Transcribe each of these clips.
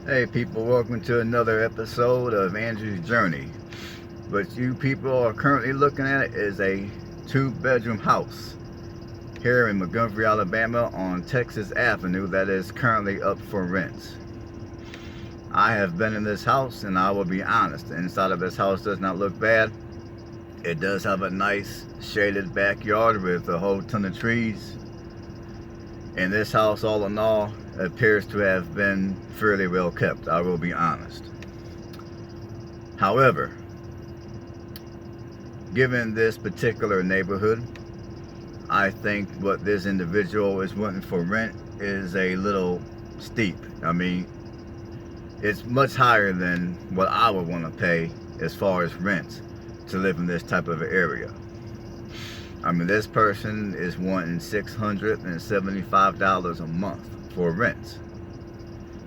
Hey people, welcome to another episode of Andrew's Journey. What you people are currently looking at is a two-bedroom house here in Montgomery, Alabama on Texas Avenue that is currently up for rent. I have been in this house and I will be honest, the inside of this house does not look bad. It does have a nice shaded backyard with a whole ton of trees. And this house, all in all, appears to have been fairly well kept, I will be honest. However, given this particular neighborhood, I think what this individual is wanting for rent is a little steep. I mean, it's much higher than what I would want to pay as far as rent to live in this type of area. I mean, this person is wanting $675 a month for rent.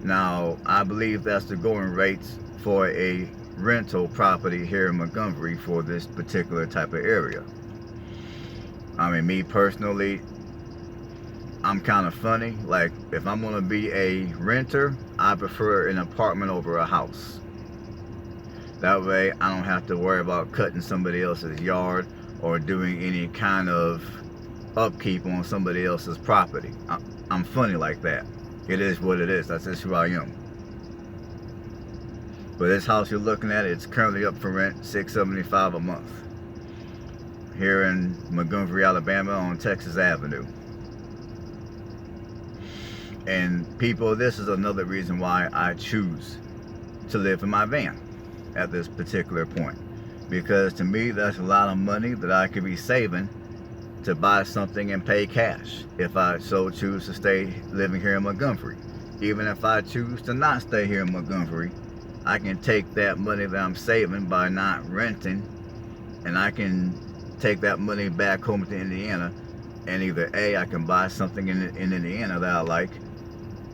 Now, I believe that's the going rate for a rental property here in Montgomery for this particular type of area. I mean, me personally, I'm kind of funny. Like, if I'm going to be a renter, I prefer an apartment over a house. That way, I don't have to worry about cutting somebody else's yard or doing any kind of upkeep on somebody else's property. I'm funny like that. It is what it is. That's just who I am. But this house you're looking at, it's currently up for rent, $675 a month, here in Montgomery, Alabama on Texas Avenue. And people, this is another reason why I choose to live in my van at this particular point. Because to me, that's a lot of money that I could be saving to buy something and pay cash if I so choose to stay living here in Montgomery. Even if I choose to not stay here in Montgomery, I can take that money that I'm saving by not renting, and I can take that money back home to Indiana, and either A, I can buy something in Indiana that I like.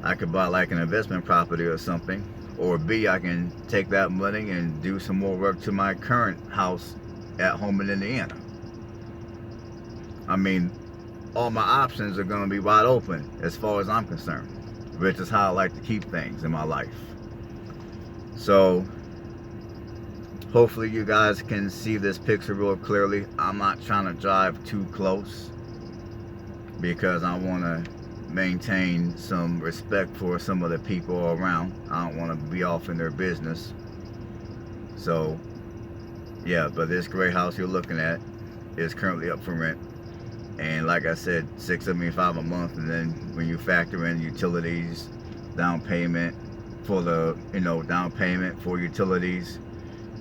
I could buy like an investment property or something, or B, I can take that money and do some more work to my current house at home in Indiana. I mean, all my options are going to be wide open as far as I'm concerned, which is how I like to keep things in my life. So, hopefully you guys can see this picture real clearly. I'm not trying to drive too close because I want to maintain some respect for some of the people around. I don't want to be off in their business. So yeah, but this gray house you're looking at is currently up for rent, and like I said, $675 a month. And then when you factor in utilities, down payment for the down payment for utilities,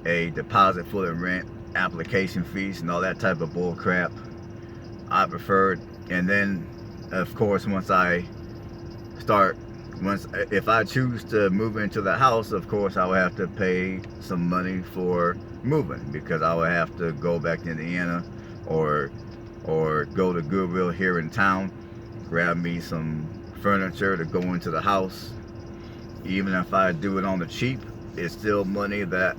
a deposit for the rent, application fees, and all that type of bull crap, I preferred. And then of course, if I choose to move into the house, of course I will have to pay some money for moving, because I would have to go back to Indiana or go to Goodwill here in town, grab me some furniture to go into the house. Even if I do it on the cheap, it's still money that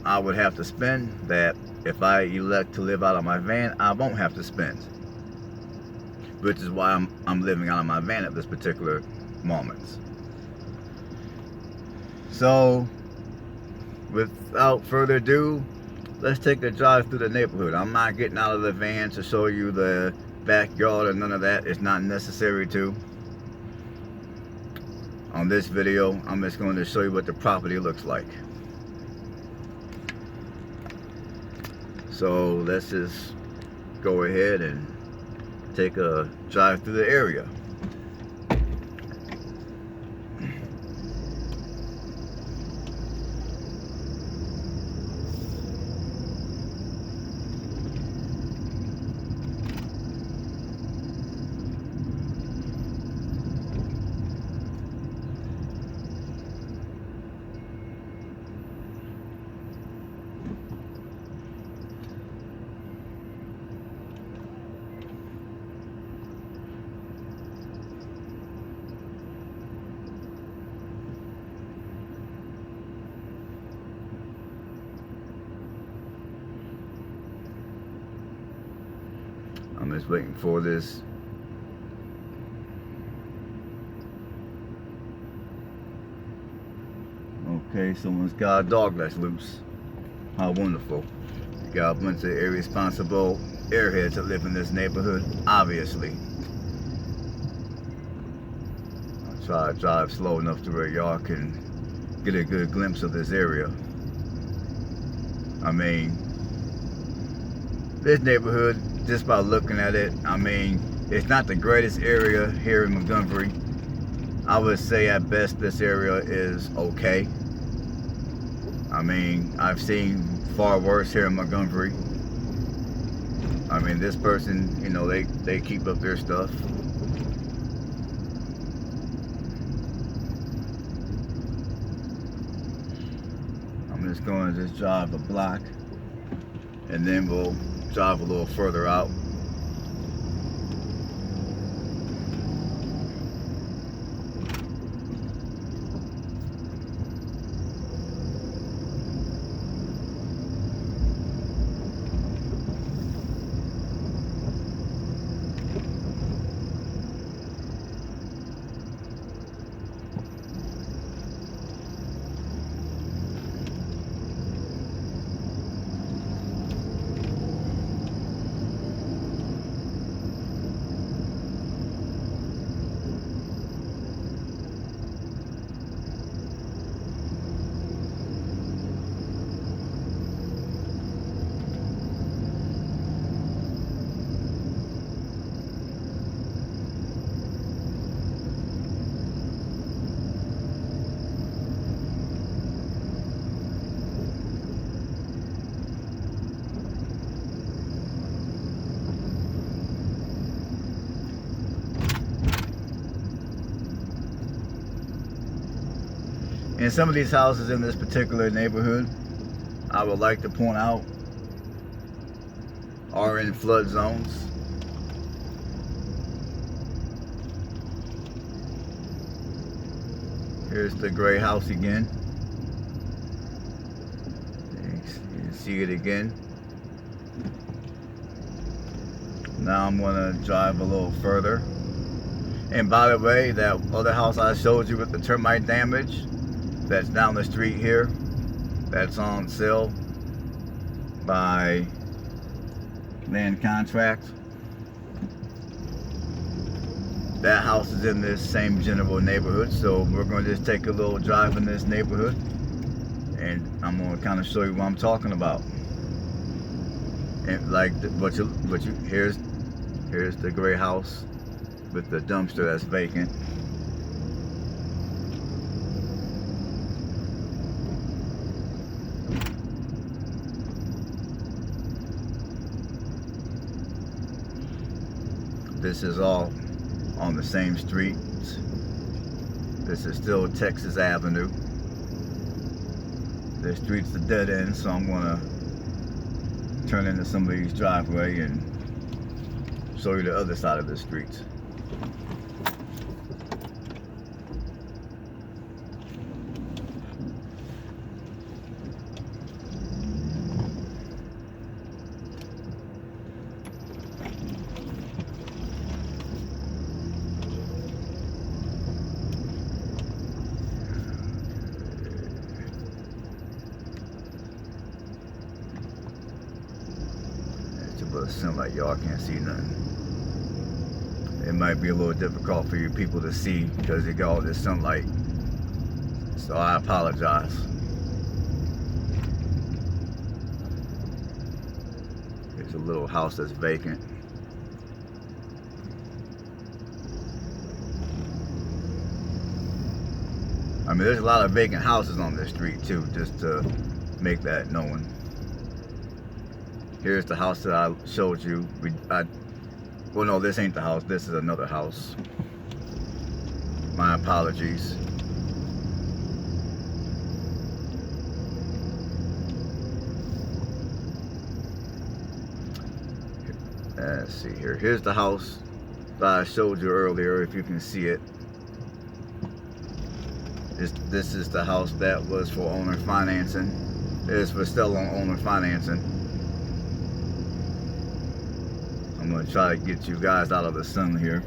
I would have to spend, that if I elect to live out of my van, I won't have to spend. Which is why I'm living out of my van at this particular moment. So, without further ado, let's take a drive through the neighborhood. I'm not getting out of the van to show you the backyard or none of that. It's not necessary to. On this video, I'm just going to show you what the property looks like. So let's just go ahead and take a drive through the area. I'm just waiting for this Okay, someone's got a dog that's loose. How wonderful. You got a bunch of irresponsible airheads that live in this neighborhood, obviously. I'll try to drive slow enough to where y'all can get a good glimpse of this area. I mean, this neighborhood, just by looking at it, I mean, it's not the greatest area here in Montgomery. I would say at best this area is okay. I mean, I've seen far worse here in Montgomery. I mean, this person, you know, they keep up their stuff. I'm just going to just drive a block, and then we'll drive a little further out. And some of these houses in this particular neighborhood, I would like to point out, are in flood zones. Here's the gray house again. You can see it again. Now I'm gonna drive a little further. And by the way, that other house I showed you with the termite damage, that's down the street here, that's on sale by land contract. That house is in this same general neighborhood, so we're going to just take a little drive in this neighborhood, and I'm going to kind of show you what I'm talking about. And like, here's the gray house with the dumpster that's vacant. This is all on the same street. This is still Texas Avenue. The street's a dead end, so I'm gonna turn into somebody's driveway and show you the other side of the street. But it sounds like y'all can't see nothing. It might be a little difficult for you people to see because you got all this sunlight. So I apologize. There's a little house that's vacant. I mean, there's a lot of vacant houses on this street too, just to make that known. Here's the house that I showed you. Well, no, this ain't the house. This is another house. My apologies. Let's see here. Here's the house that I showed you earlier, if you can see it. This is the house that was for owner financing. It is for still on owner financing. I'm going to try to get you guys out of the sun here.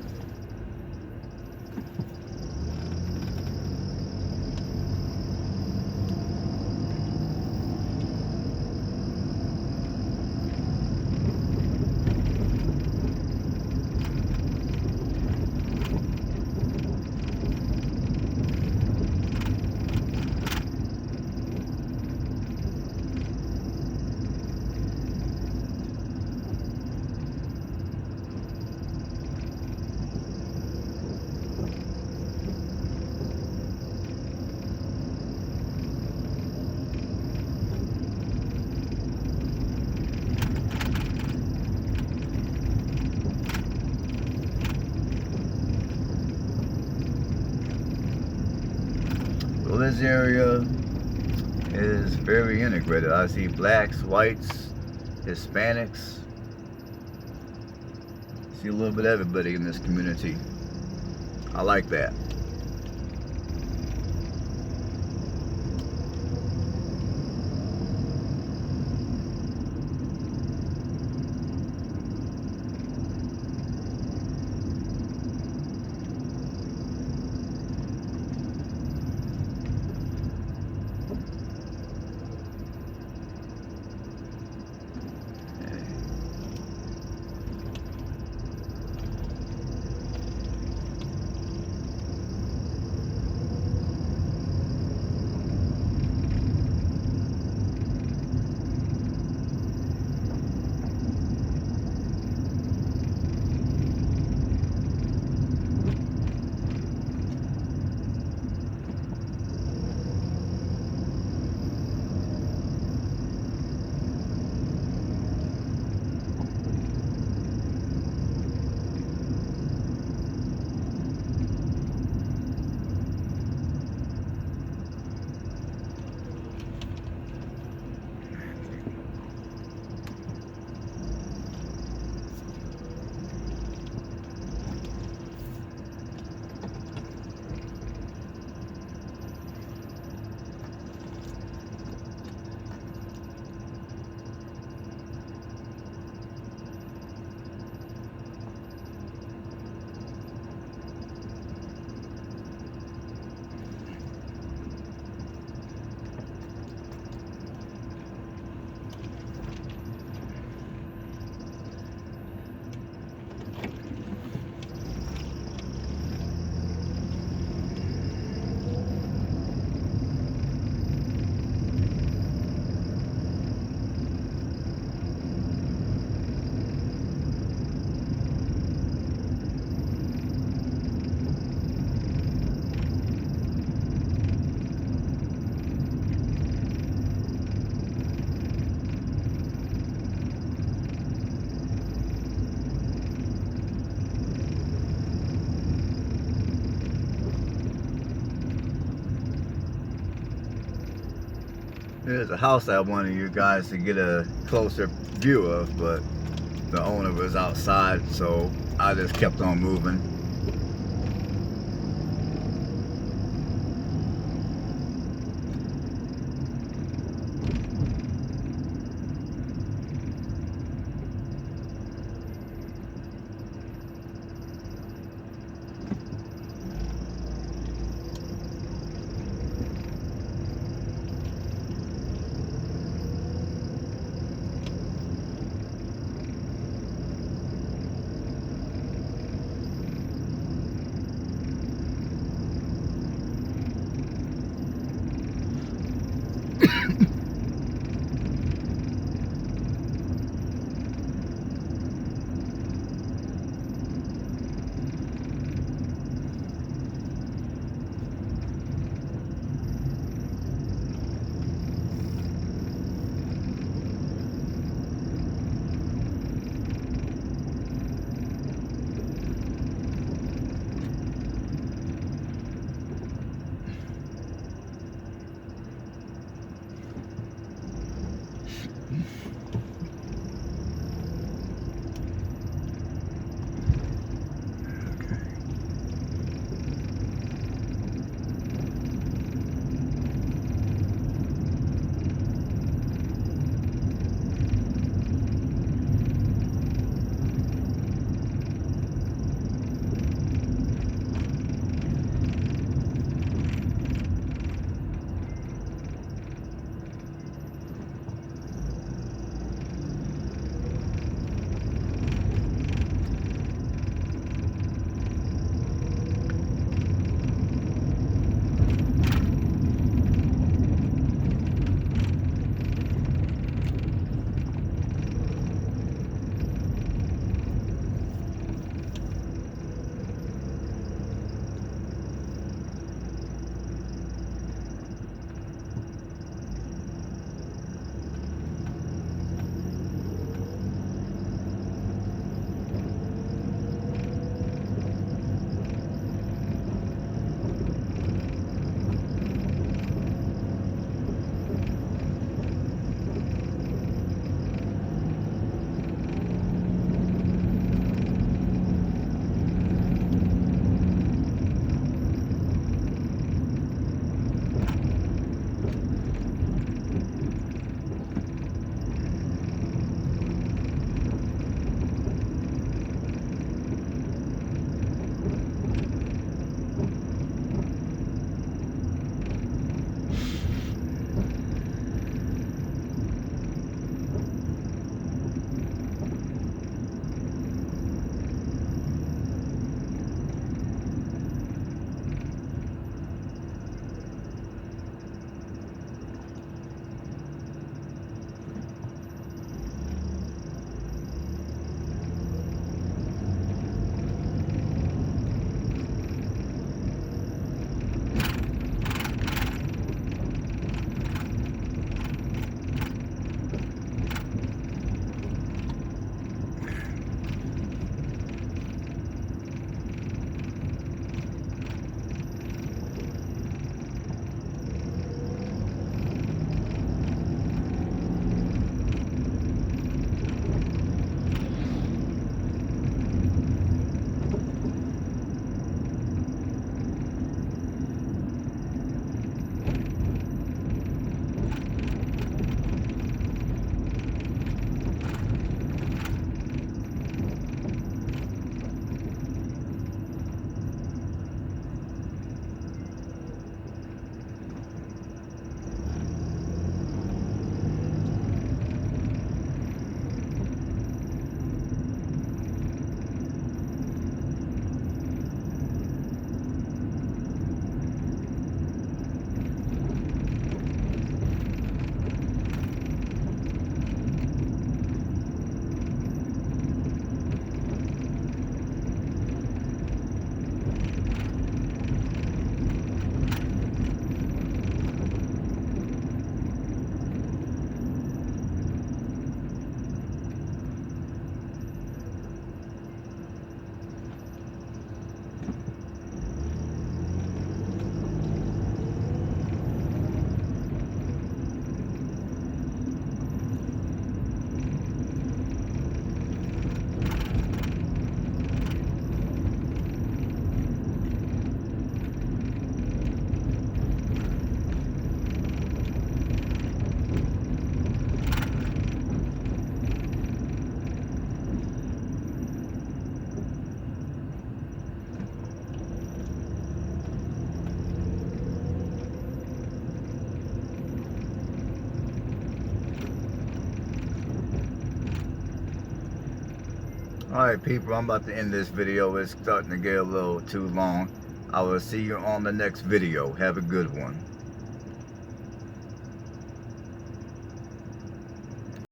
So this area is very integrated. I see blacks, whites, Hispanics. See a little bit of everybody in this community. I like that. There's a house I wanted you guys to get a closer view of, but the owner was outside, so I just kept on moving. Alright people, I'm about to end this video. It's starting to get a little too long. I will see you on the next video. Have a good one.